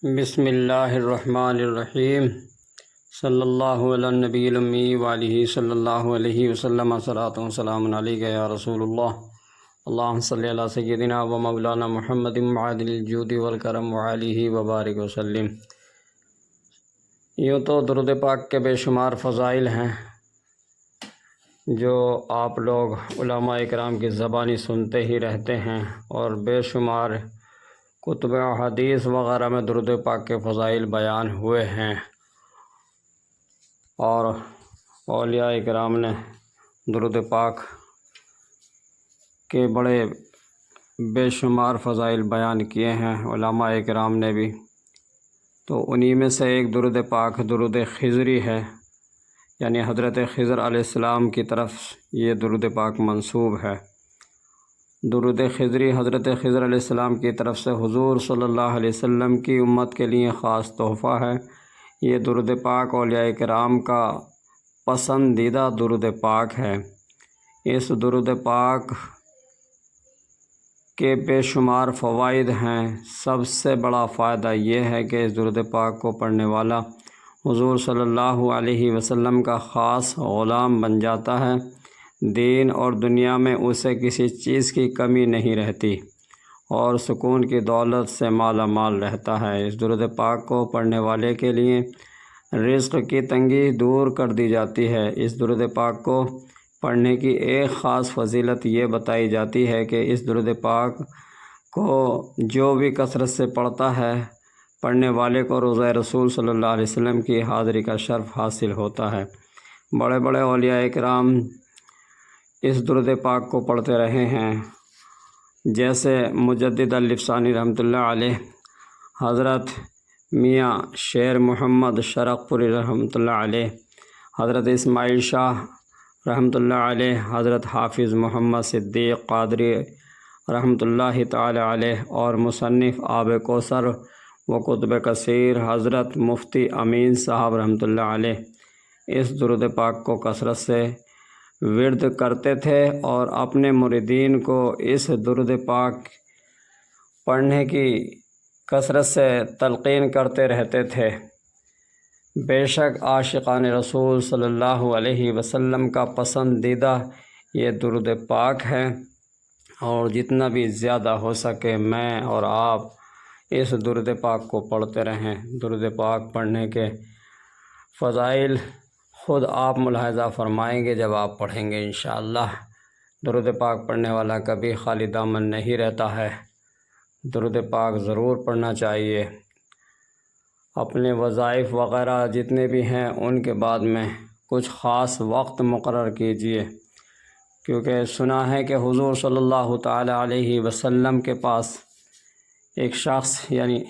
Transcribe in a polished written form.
بسم اللہ الرحمن الرحیم صلی اللہ علی النبی الامی وآلہ صلی اللہ علیہ وسلم صلاۃ و سلام علیک یا رسول اللہ اللہم صلی علی سیدنا و مولانا محمد معادل الجود والکرم وآلہ وبارک وسلم۔ یوں تو درود پاک کے بے شمار فضائل ہیں جو آپ لوگ علماء اکرام کی زبانی سنتے ہی رہتے ہیں، اور بے شمار کتب حدیث وغیرہ میں درود پاک کے فضائل بیان ہوئے ہیں، اور اولیاء اکرام نے درود پاک کے بڑے بے شمار فضائل بیان کیے ہیں، علماء اکرام نے بھی۔ تو انہی میں سے ایک درود پاک درود خضری ہے، یعنی حضرت خضر علیہ السلام کی طرف یہ درود پاک منسوب ہے۔ درود خضری حضرت خضر علیہ السلام کی طرف سے حضور صلی اللہ علیہ وسلم کی امت کے لیے خاص تحفہ ہے۔ یہ درود پاک اولیاء کرام کا پسندیدہ درود پاک ہے۔ اس درود پاک کے بے شمار فوائد ہیں۔ سب سے بڑا فائدہ یہ ہے کہ اس درود پاک کو پڑھنے والا حضور صلی اللہ علیہ وسلم کا خاص غلام بن جاتا ہے۔ دین اور دنیا میں اسے کسی چیز کی کمی نہیں رہتی، اور سکون کی دولت سے مالا مال رہتا ہے۔ اس درود پاک کو پڑھنے والے کے لیے رزق کی تنگی دور کر دی جاتی ہے۔ اس درود پاک کو پڑھنے کی ایک خاص فضیلت یہ بتائی جاتی ہے کہ اس درود پاک کو جو بھی کثرت سے پڑھتا ہے، پڑھنے والے کو روضہ رسول صلی اللہ علیہ وسلم کی حاضری کا شرف حاصل ہوتا ہے۔ بڑے بڑے اولیاء کرام اس درود پاک کو پڑھتے رہے ہیں، جیسے مجدد الافسانی رحمۃ اللہ علیہ، حضرت میاں شیر محمد شرق پوری رحمۃ اللہ علیہ، حضرت اسماعیل شاہ رحمۃ اللہ علیہ، حضرت حافظ محمد صدیق قادری رحمۃ اللہ تعالی علیہ، اور مصنف آب کوثر و کتب کثیر حضرت مفتی امین صاحب رحمۃ اللہ علیہ اس درود پاک کو کثرت سے ورد کرتے تھے، اور اپنے مریدین کو اس درود پاک پڑھنے کی کثرت سے تلقین کرتے رہتے تھے۔ بے شک عاشقان رسول صلی اللہ علیہ وسلم کا پسندیدہ یہ درود پاک ہے، اور جتنا بھی زیادہ ہو سکے میں اور آپ اس درود پاک کو پڑھتے رہیں۔ درود پاک پڑھنے کے فضائل خود آپ ملاحظہ فرمائیں گے جب آپ پڑھیں گے انشاءاللہ۔ درود پاک پڑھنے والا کبھی خالی دامن نہیں رہتا ہے۔ درود پاک ضرور پڑھنا چاہیے۔ اپنے وظائف وغیرہ جتنے بھی ہیں ان کے بعد میں کچھ خاص وقت مقرر کیجیے، کیونکہ سنا ہے کہ حضور صلی اللہ تعالی علیہ وسلم کے پاس ایک شخص، یعنی